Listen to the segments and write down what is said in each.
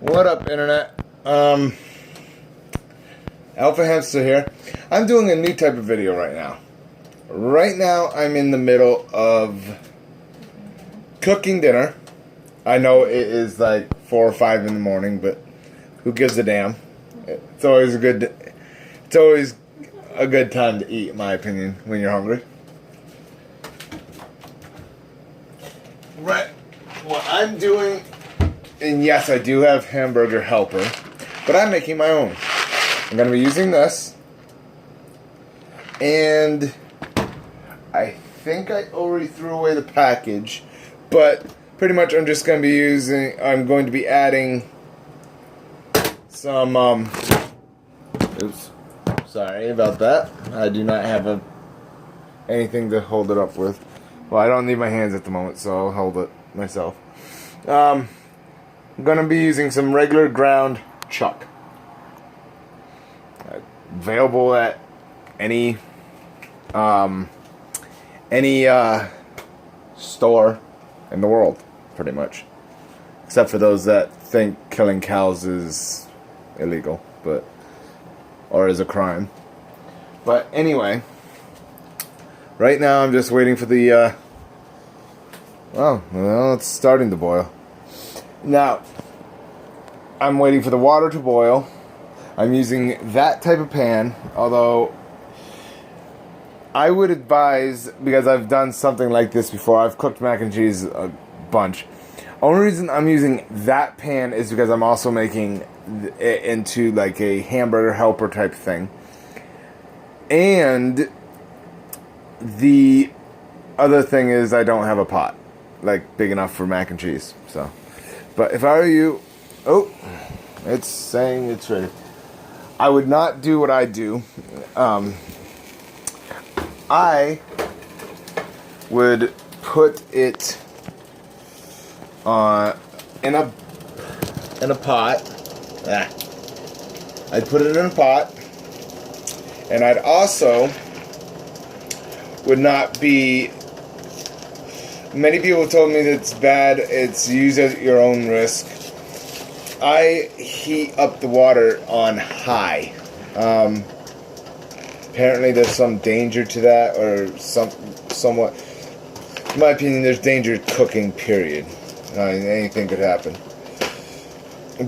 What up, internet? Alpha Hamster here. I'm doing a new type of video right now. Right now, I'm in the middle of cooking dinner. I know it is like 4 or 5 in the morning, but who gives a damn? It's always a good time to eat, in my opinion, when you're hungry. Right. What I'm doing, and yes, I do have hamburger helper, but I'm making my own. I'm going to be using this, and I think I already threw away the package, but pretty much I'm going to be adding some, oops, sorry about that. I do not have anything to hold it up with. Well, I don't need my hands at the moment, so I'll hold it myself. I'm going to be using some regular ground chuck. Available at any store in the world, pretty much. Except for those that think killing cows is illegal, or is a crime. But anyway, right now I'm just waiting for the, well, it's starting to boil. Now, I'm waiting for the water to boil. I'm using that type of pan, although I would advise, because I've done something like this before, I've cooked mac and cheese a bunch. Only reason I'm using that pan is because I'm also making it into like a hamburger helper type thing. And the other thing is I don't have a pot like big enough for mac and cheese. So, but if I were you, oh, it's saying it's ready. I would not do what I do. I would put it in a pot. I'd put it in a pot, and I'd also would not be. Many people told me that it's bad. It's used at your own risk. I heat up the water on high. Apparently there's some danger to that, or somewhat. In my opinion, there's danger cooking, period. Anything could happen.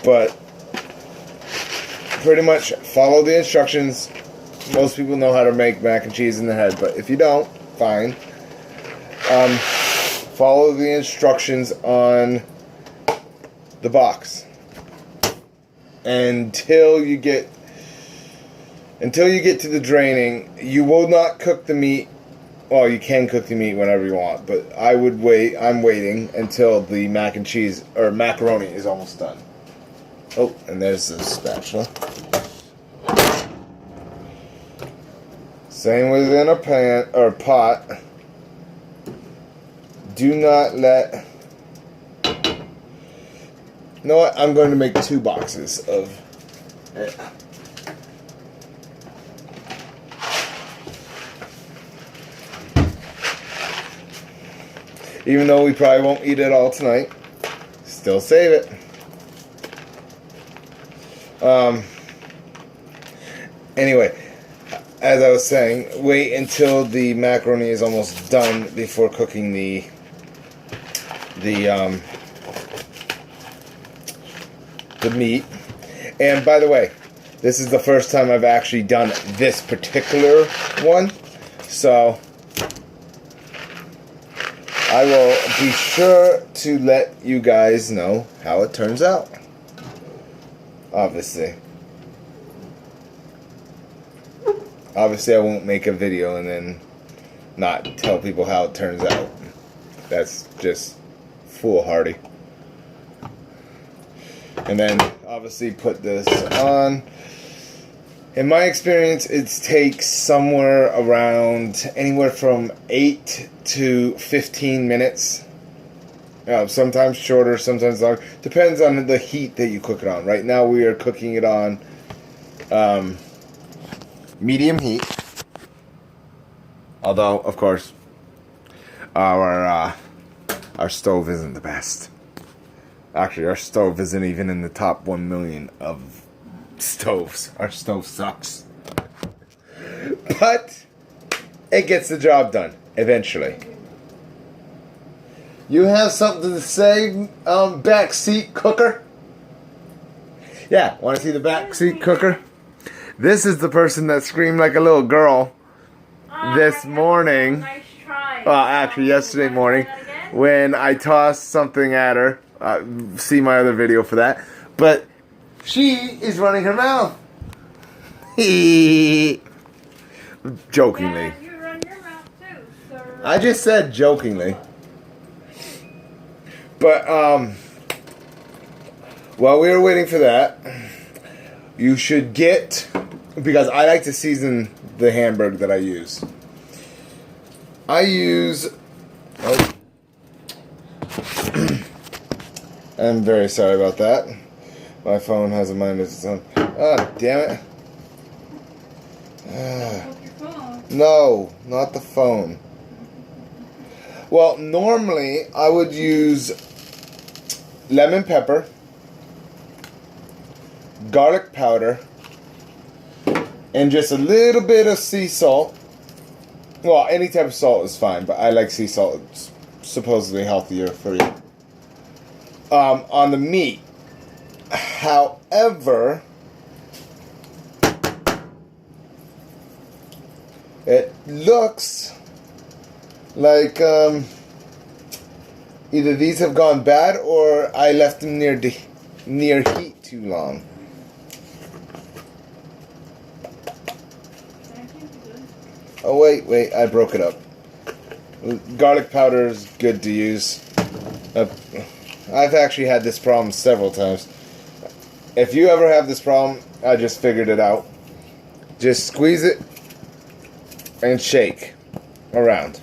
But pretty much follow the instructions. Most people know how to make mac and cheese in their head, but if you don't, fine. Follow the instructions on the box until you get to the draining. You will not cook the meat. Well, you can cook the meat whenever you want, but I would wait. I'm waiting until the mac and cheese or macaroni is almost done. Oh, and there's the spatula. Same within a pan or pot. Do not let. You know what? I'm going to make 2 boxes of it. Even though we probably won't eat it all tonight, still save it. Anyway, as I was saying, wait until the macaroni is almost done before cooking the meat. And by the way, this is the first time I've actually done this particular one, so I will be sure to let you guys know how it turns out. Obviously, I won't make a video and then not tell people how it turns out. That's just foolhardy. And then obviously put this on. In my experience, it takes somewhere around anywhere from 8 to 15 minutes. Sometimes shorter, sometimes longer. Depends on the heat that you cook it on. Right now we are cooking it on medium heat. Although, of course, our stove isn't the best. Actually, our stove isn't even in the top 1 million of stoves. Our stove sucks. But it gets the job done eventually. You have something to say, backseat cooker? Yeah, want to see the backseat cooker? This is the person that screamed like a little girl this morning. Nice try. Well, actually, yesterday morning when I tossed something at her. See my other video for that. But she is running her mouth. Jokingly. Yeah, you run your mouth too, sir. I just said jokingly. But, while we were waiting for that, you should get, because I like to season the hamburger that I use. I use, I'm very sorry about that. My phone has a mind of its own. Ah, damn it. Your phone. No, not the phone. Well, normally I would use lemon pepper, garlic powder, and just a little bit of sea salt. Well, any type of salt is fine, but I like sea salt. It's supposedly healthier for you. On the meat. However, it looks like either these have gone bad or I left them near heat too long. Oh wait, I broke it up. Garlic powder is good to use. I've actually had this problem several times. If you ever have this problem, I just figured it out. Just squeeze it and shake around.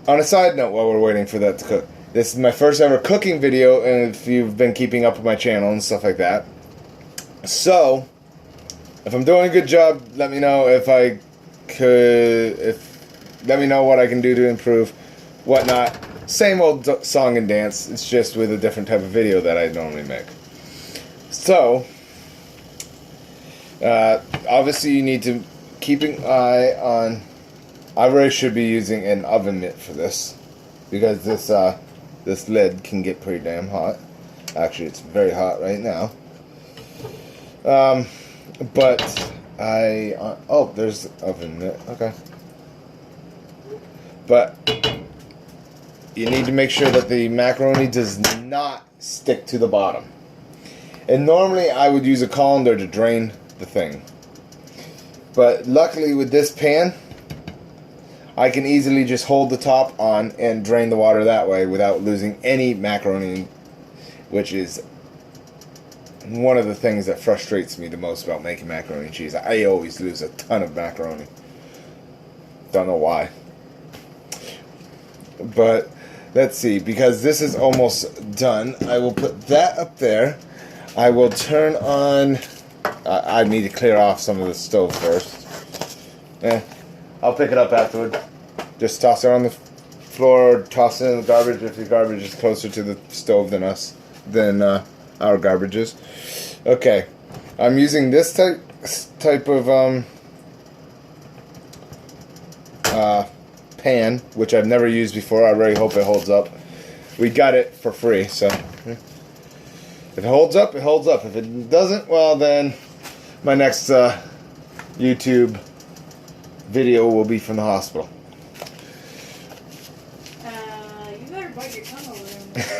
On a side note, while we're waiting for that to cook, this is my first ever cooking video, and if you've been keeping up with my channel and stuff like that. So, if I'm doing a good job, let me know if I could, let me know what I can do to improve, whatnot. Same old song and dance, it's just with a different type of video that I normally make. So, obviously you need to keep an eye on, I really should be using an oven mitt for this, because this lid can get pretty damn hot. Actually, it's very hot right now. But oh, there's the oven mitt, okay. But you need to make sure that the macaroni does not stick to the bottom. And normally I would use a colander to drain the thing. But luckily with this pan, I can easily just hold the top on and drain the water that way without losing any macaroni, which is one of the things that frustrates me the most about making macaroni and cheese. I always lose a ton of macaroni. Don't know why. But let's see, because this is almost done, I will put that up there. I will turn on, I need to clear off some of the stove first. I'll pick it up afterward. Just toss it on the floor, toss it in the garbage if your garbage is closer to the stove than our garbage is. Okay, I'm using this type of pan, which I've never used before. I really hope it holds up. We got it for free, so if it holds up, it holds up. If it doesn't, well then my next YouTube video will be from the hospital. You better bite your tongue over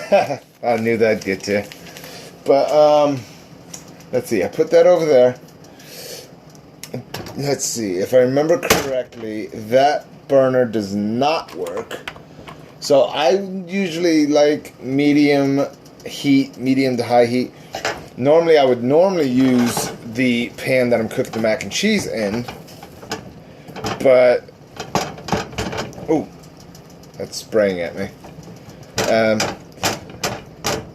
there. I knew that'd get to you. But let's see, I put that over there. Let's see, if I remember correctly, that burner does not work. So I usually like medium to high heat. Normally I would use the pan that I'm cooking the mac and cheese in. But oh, that's spraying at me.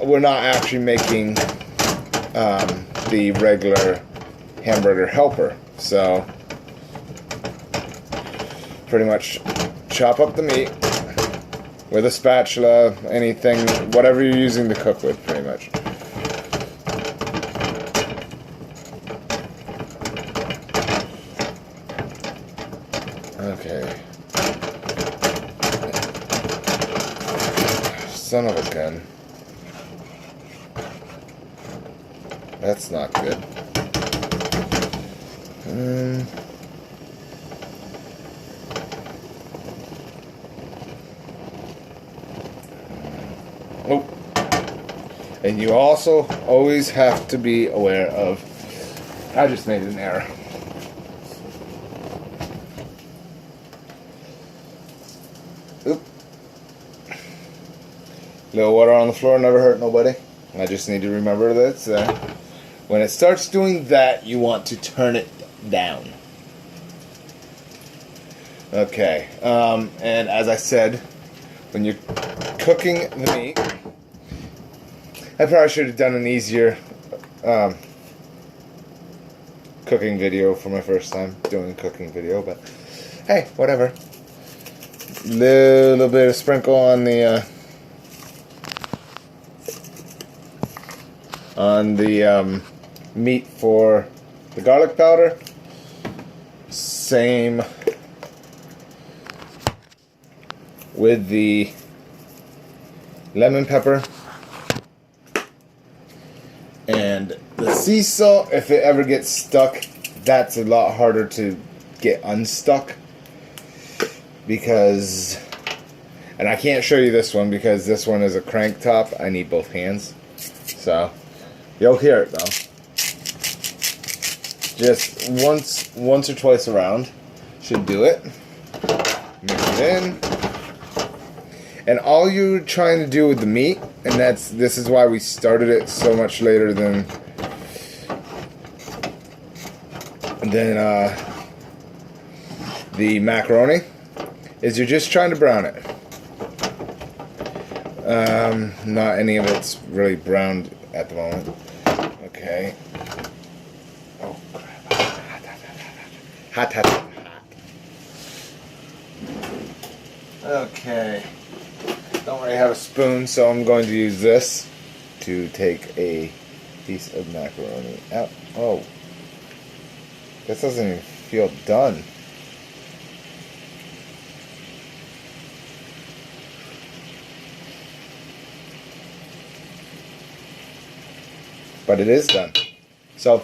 We're not actually making the regular hamburger helper, so pretty much chop up the meat, with a spatula, anything, whatever you're using to cook with, pretty much. Okay. Son of a gun. That's not good. Oh. And you also always have to be aware of... I just made an error. Oop. Little water on the floor never hurt nobody. I just need to remember that it's there. When it starts doing that, you want to turn it down. Okay. And as I said, when you're cooking the meat, I probably should have done an easier cooking video for my first time doing a cooking video, but hey, whatever. Little bit of sprinkle on the meat for the garlic powder. Same with the lemon pepper. And the sea salt, if it ever gets stuck, that's a lot harder to get unstuck. Because, and I can't show you this one because this one is a crank top. I need both hands. So, you'll hear it though. Just once or twice around should do it. Mix it in. And all you're trying to do with the meat, and this is why we started it so much later than the macaroni, is you're just trying to brown it. Not any of it's really browned at the moment. Okay. Oh crap. Hot, hot, hot. Okay. Don't really have a spoon, so I'm going to use this to take a piece of macaroni out. Oh. This doesn't even feel done. But it is done. So,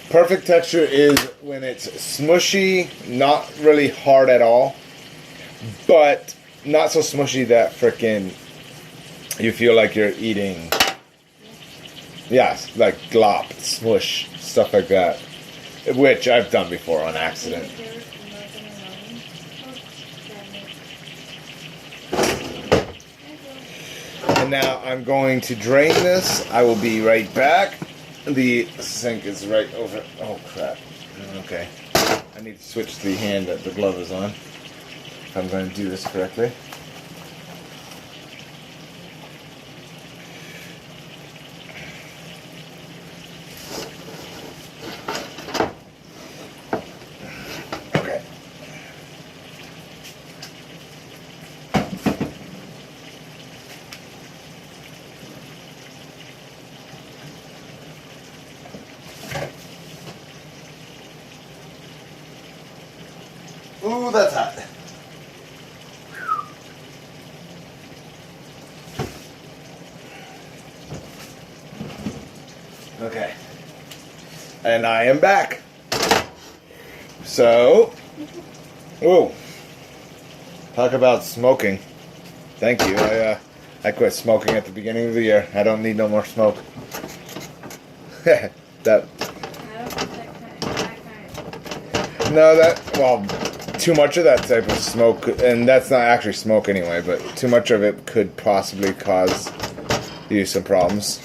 perfect texture is when it's smushy, not really hard at all, but not so smushy that frickin' you feel like you're eating, like glop, smush, stuff like that, which I've done before on accident. And now I'm going to drain this. I will be right back. The sink is right over. Oh crap. Okay. I need to switch the hand that the glove is on if I'm going to do this correctly. Okay. Ooh, that's hot. Okay. And I am back. So, ooh. Talk about smoking. Thank you. I quit smoking at the beginning of the year. I don't need no more smoke. Well, too much of that type of smoke, and that's not actually smoke anyway, but too much of it could possibly cause you some problems.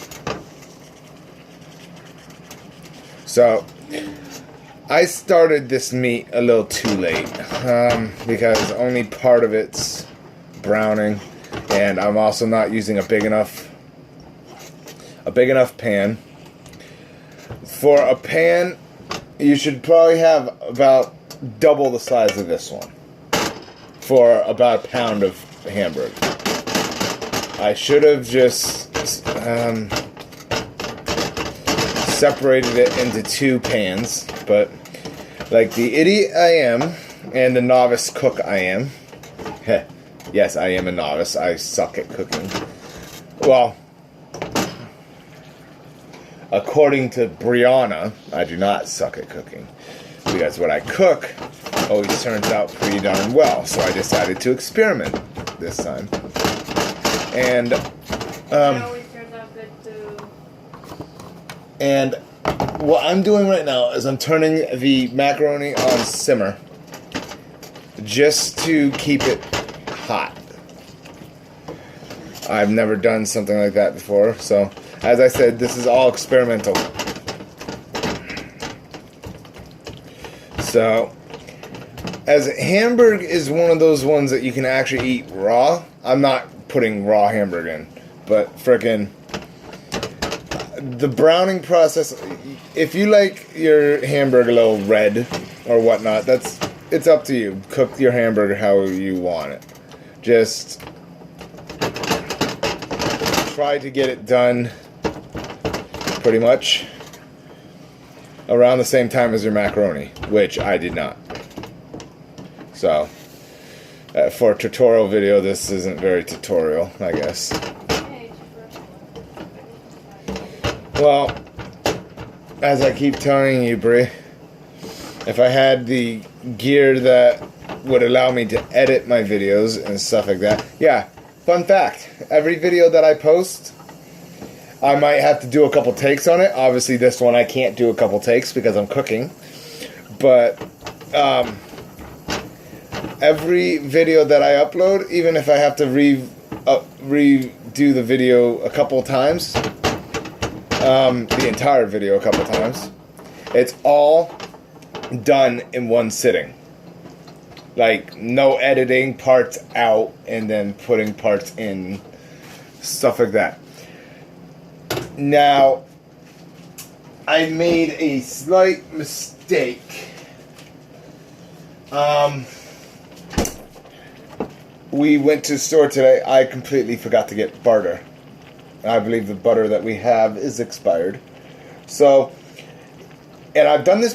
So, I started this meat a little too late, because only part of it's browning, and I'm also not using a big enough pan. For a pan, you should probably have about double the size of this one. for about a pound of hamburger. I should have just separated it into 2 pans, but like the idiot I am and the novice cook I am, yes, I am a novice. I suck at cooking. Well, according to Brianna, I do not suck at cooking, because what I cook always turns out pretty darn well. So I decided to experiment this time. And It always turns out good too. and what I'm doing right now is I'm turning the macaroni on simmer just to keep it hot. I've never done something like that before, so as I said, this is all experimental. So, as hamburger is one of those ones that you can actually eat raw, I'm not putting raw hamburger in, but frickin' the browning process, if you like your hamburger a little red or whatnot, it's up to you. Cook your hamburger how you want it. Just try to get it done pretty much around the same time as your macaroni, which I did not. So, for a tutorial video, this isn't very tutorial, I guess. Well, as I keep telling you, Brie, if I had the gear that would allow me to edit my videos and stuff like that. Yeah, fun fact, every video that I post, I might have to do a couple takes on it. Obviously, this one I can't do a couple takes because I'm cooking. But every video that I upload, even if I have to redo the video a couple times, the entire video a couple times, it's all done in one sitting. Like, no editing, parts out, and then putting parts in, stuff like that. Now, I made a slight mistake. We went to the store today. I completely forgot to get butter. I believe the butter that we have is expired. So, and I've done this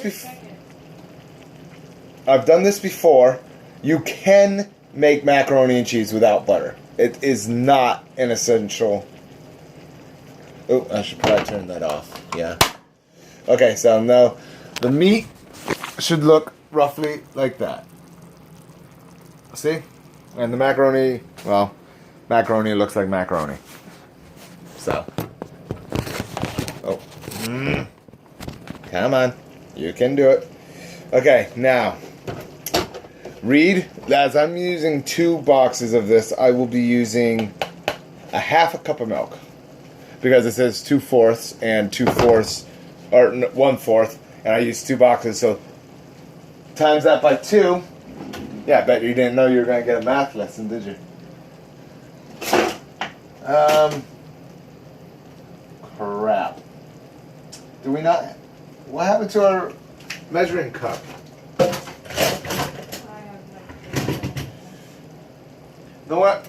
before. You can make macaroni and cheese without butter. It is not an essential. Oh, I should probably turn that off. Yeah. Okay, so now the meat should look roughly like that. See? And the macaroni, well, macaroni looks like macaroni. So. Oh. Come on. You can do it. Okay, now. Reed, as I'm using 2 boxes of this, I will be using a half a cup of milk. Because it says 2/4 and 2/4, or 1/4, and I use 2 boxes, so times that by 2. Yeah, I bet you didn't know you were going to get a math lesson, did you? Crap. Do we not? What happened to our measuring cup? You know what?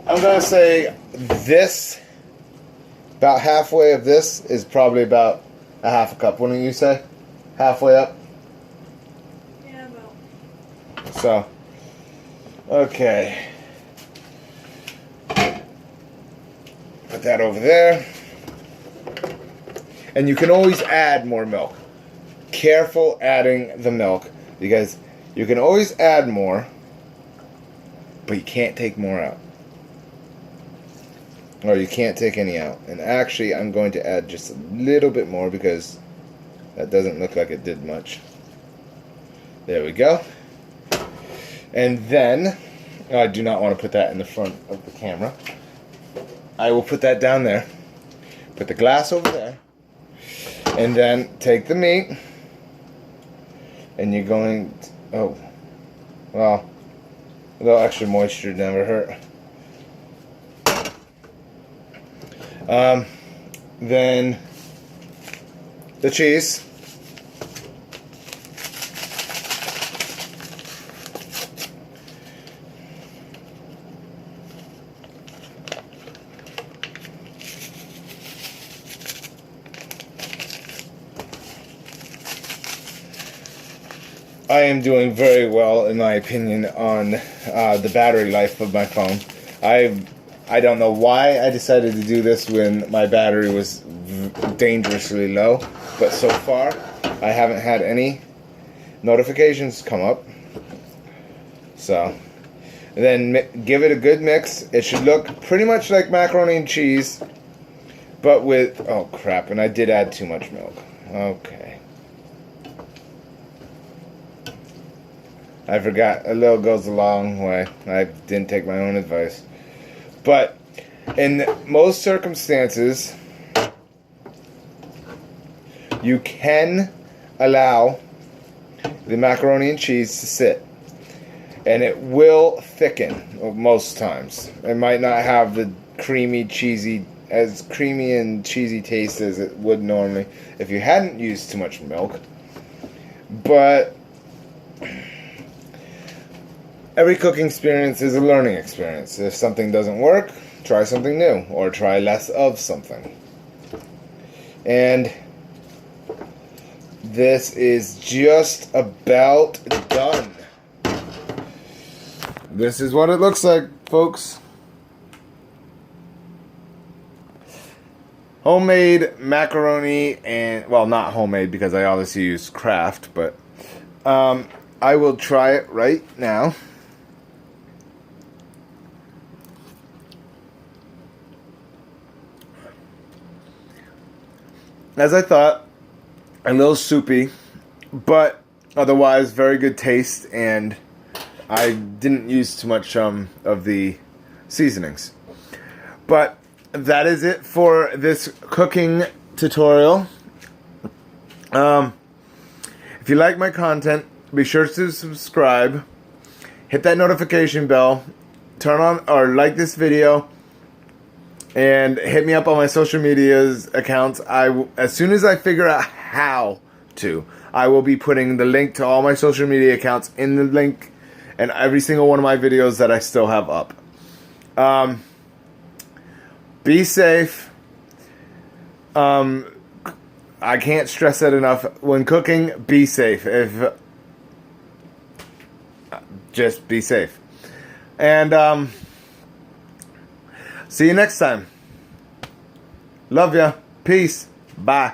I'm going to say this, about halfway of this is probably about a half a cup. Wouldn't you say? Halfway up? Yeah, about. So, okay. Put that over there. And you can always add more milk. Careful adding the milk, because you can always add more, but you can't take more out. Or you can't take any out. And actually, I'm going to add just a little bit more because that doesn't look like it did much. There we go. And then, I do not want to put that in the front of the camera. I will put that down there. Put the glass over there. And then take the meat. And you're going to, oh, well, a little extra moisture never hurt. Then the cheese. I am doing very well, in my opinion, on the battery life of my phone. I don't know why I decided to do this when my battery was dangerously low, but so far I haven't had any notifications come up. So, then give it a good mix. It should look pretty much like macaroni and cheese, but with, oh crap, and I did add too much milk. Okay. I forgot, a little goes a long way. I didn't take my own advice. But in most circumstances, you can allow the macaroni and cheese to sit, and it will thicken most times. It might not have the creamy and cheesy taste as it would normally if you hadn't used too much milk. But every cooking experience is a learning experience. If something doesn't work, try something new, or try less of something. And this is just about done. This is what it looks like, folks. Homemade macaroni, and, well, not homemade because I obviously use Kraft, but I will try it right now. As I thought, a little soupy, but otherwise very good taste, and I didn't use too much of the seasonings. But that is it for this cooking tutorial. If you like my content, be sure to subscribe, hit that notification bell, turn on or like this video, and hit me up on my social medias accounts. As soon as I figure out how to, I will be putting the link to all my social media accounts in the link and every single one of my videos that I still have up. Be safe. I can't stress that enough. When cooking, be safe. Just be safe. And see you next time. Love ya. Peace. Bye.